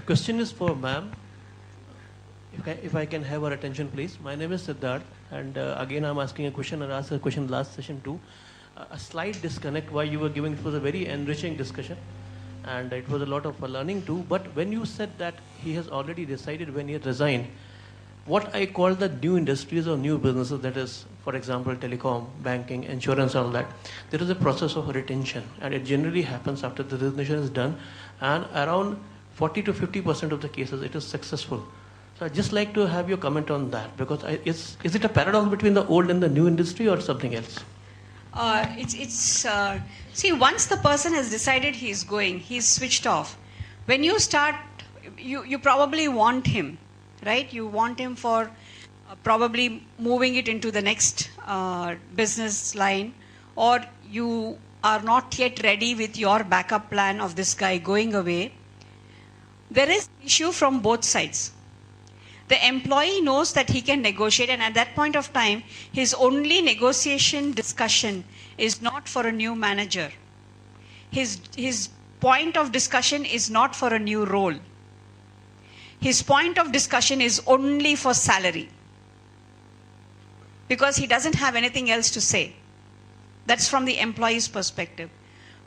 question is for ma'am. If I can have her attention, please. My name is Siddharth, and again, I'm asking a question. I asked a question last session too. A slight disconnect while you were giving. It was a very enriching discussion, and it was a lot of learning too. But when you said that he has already decided when he had resigned, what I call the new industries or new businesses, that is, for example, telecom, banking, insurance, all that, there is a process of retention, and it generally happens after the resignation is done, and around 40 to 50% of the cases, it is successful. So I'd just like to have your comment on that, because is it a paradox between the old and the new industry or something else? See, once the person has decided he's going, he's switched off. When you start, you probably want him, right? You want him for probably moving it into the next business line, or you are not yet ready with your backup plan of this guy going away. There is issue from both sides. The employee knows that he can negotiate, and at that point of time, his only negotiation discussion is not for a new manager. His point of discussion is not for a new role. His point of discussion is only for salary, because he doesn't have anything else to say. That's from the employee's perspective.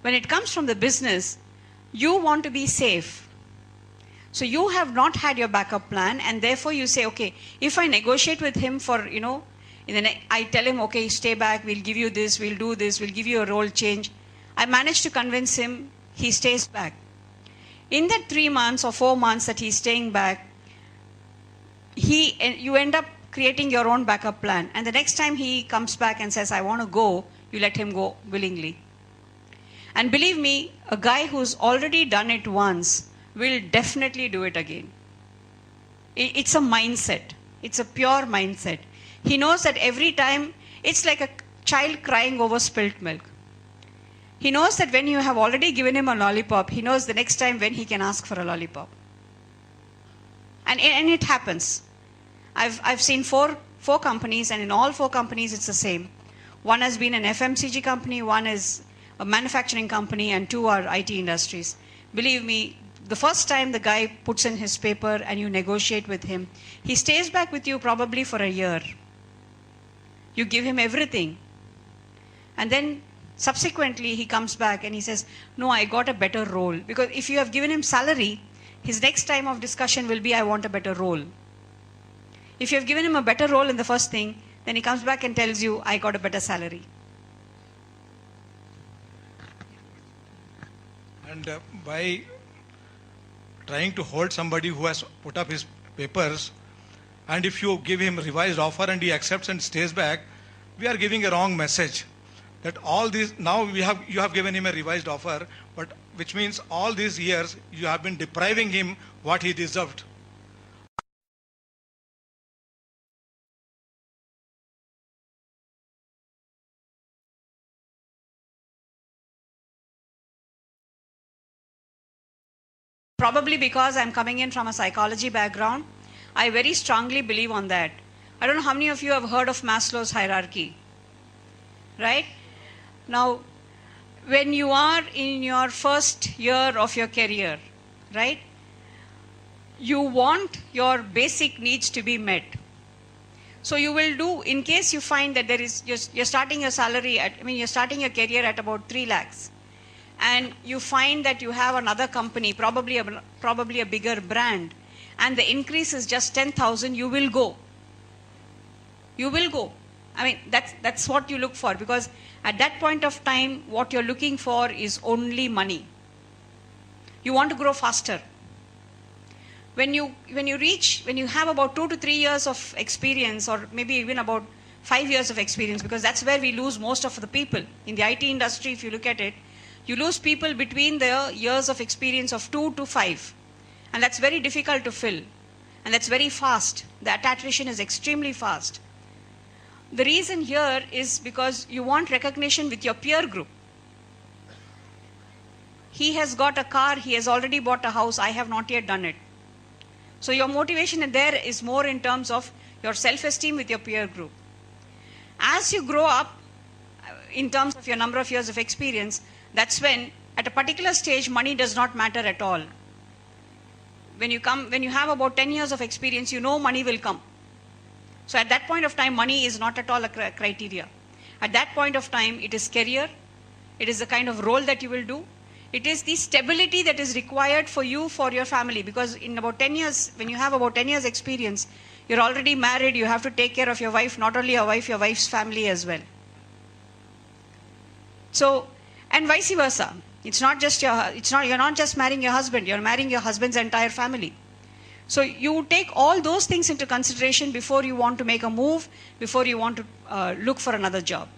When it comes from the business, you want to be safe. So you have not had your backup plan, and therefore you say, okay, if I negotiate with him for, I tell him, okay, stay back, we'll give you this, we'll do this, we'll give you a role change. I managed to convince him, he stays back. In that 3 months or 4 months that he's staying back, you end up creating your own backup plan. And the next time he comes back and says, I want to go, you let him go willingly. And believe me, a guy who's already done it once will definitely do it again. It's a mindset. It's a pure mindset. He knows that every time, it's like a child crying over spilt milk. He knows that when you have already given him a lollipop, he knows the next time when he can ask for a lollipop. And it happens. I've seen four companies, and in all 4 companies it's the same. One has been an FMCG company, one is a manufacturing company, and 2 are IT industries. Believe me, the first time the guy puts in his paper and you negotiate with him, he stays back with you probably for a year. You give him everything. And then subsequently he comes back and he says, no, I got a better role. Because if you have given him salary, his next time of discussion will be, I want a better role. If you have given him a better role in the first thing, then he comes back and tells you, I got a better salary. And by trying to hold somebody who has put up his papers, and if you give him a revised offer and he accepts and stays back, we are giving a wrong message. That all these, now you have given him a revised offer, but which means all these years you have been depriving him what he deserved. Probably because I'm coming in from a psychology background, I very strongly believe on that. I don't know how many of you have heard of Maslow's hierarchy, right? Now, when you are in your first year of your career, right, you want your basic needs to be met. So you will do, in case you find that you're starting your salary you're starting your career at about 3 lakhs. And you find that you have another company, probably a bigger brand, and the increase is just 10,000, you will go. You will go. That's what you look for, because at that point of time, what you're looking for is only money. You want to grow faster. When you have about 2 to 3 years of experience, or maybe even about 5 years of experience, because that's where we lose most of the people. In the IT industry, if you look at it, you lose people between the years of experience of 2 to 5. And that's very difficult to fill. And that's very fast. The attrition is extremely fast. The reason here is because you want recognition with your peer group. He has got a car, he has already bought a house, I have not yet done it. So your motivation there is more in terms of your self-esteem with your peer group. As you grow up, in terms of your number of years of experience, that's when, at a particular stage, money does not matter at all. when you have about 10 years of experience, you know money will come. So at that point of time, money is not at all a criteria. At that point of time, it is career, it is the kind of role that you will do, it is the stability that is required for you, for your family. Because in about 10 years, when you have about 10 years experience, you're already married, you have to take care of your wife, not only your wife, your wife's family as well. So, and vice versa. You're not just marrying your husband, you're marrying your husband's entire family. So you take all those things into consideration before you want to make a move, before you want to look for another job.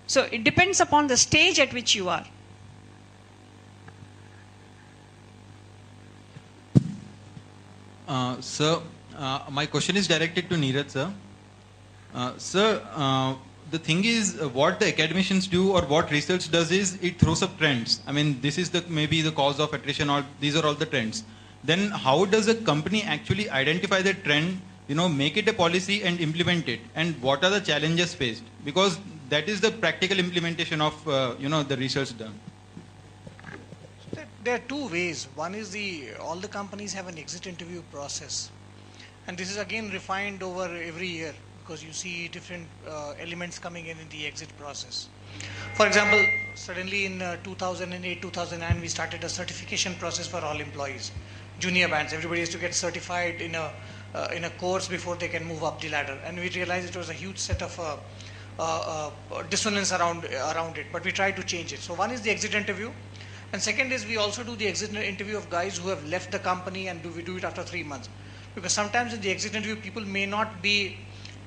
So it depends upon the stage at which you are. Sir, my question is directed to Neeraj, sir. Sir, the thing is, what the academicians do or what research does is it throws up trends. I mean, this is maybe the cause of attrition, or these are all the trends. Then how does a company actually identify the trend, make it a policy and implement it? And what are the challenges faced? Because that is the practical implementation of, the research done. There are two ways. One is all the companies have an exit interview process. And this is again refined over every year, because you see different elements coming in the exit process. For example, suddenly in 2008, 2009, we started a certification process for all employees. Junior bands, everybody has to get certified in a course before they can move up the ladder. And we realized it was a huge set of dissonance around it, but we tried to change it. So one is the exit interview. And second is we also do the exit interview of guys who have left the company, and we do it after 3 months. Because sometimes in the exit interview, people may not be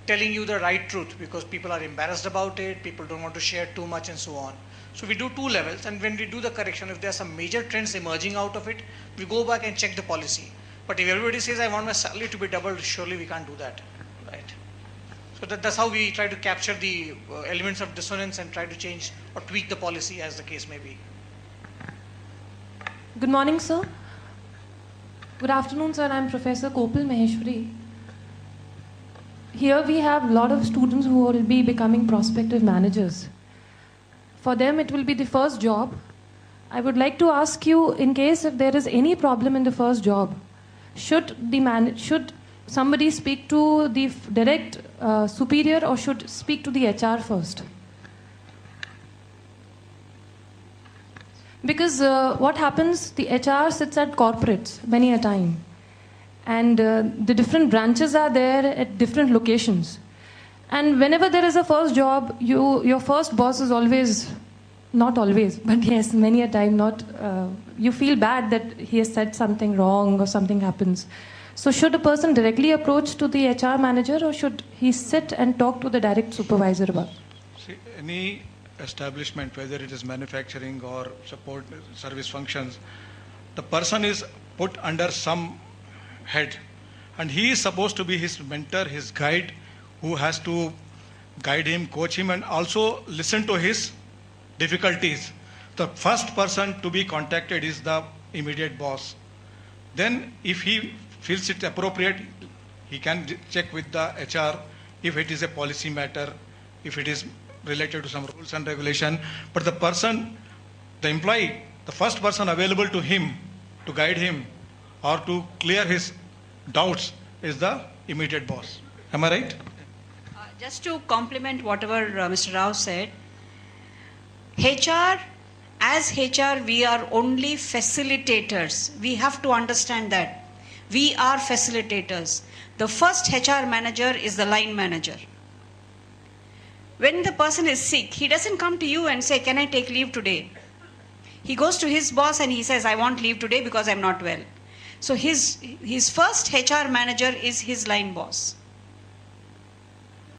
telling you the right truth because people are embarrassed about it, people don't want to share too much and so on. So we do 2 levels, and when we do the correction, if there are some major trends emerging out of it, we go back and check the policy. But if everybody says, I want my salary to be doubled, surely we can't do that, right? So that's how we try to capture the elements of dissonance and try to change or tweak the policy as the case may be. Good morning, sir. Good afternoon, sir. I'm Professor Kopal Maheshwari. Here we have a lot of students who will be becoming prospective managers. For them, it will be the first job. I would like to ask you, in case if there is any problem in the first job, should somebody speak to the direct superior, or should speak to the HR first? Because what happens, the HR sits at corporates many a time. And the different branches are there at different locations. And whenever there is a first job, your first boss is always, not always, but yes, many a time you feel bad that he has said something wrong or something happens. So should a person directly approach to the HR manager, or should he sit and talk to the direct supervisor about it? See, any establishment, whether it is manufacturing or support service functions, the person is put under some head, and he is supposed to be his mentor, his guide, who has to guide him, coach him, and also listen to his difficulties. The first person to be contacted is the immediate boss. Then if he feels it appropriate, he can check with the HR if it is a policy matter, if it is related to some rules and regulation. But the person, the employee, the first person available to him to guide him or to clear his doubts is the immediate boss. Am I right? Just to complement whatever Mr. Rao said, as HR, we are only facilitators. We have to understand that. We are facilitators. The first HR manager is the line manager. When the person is sick, he doesn't come to you and say, can I take leave today? He goes to his boss and he says, I want leave today because I'm not well. So his first HR manager is his line boss.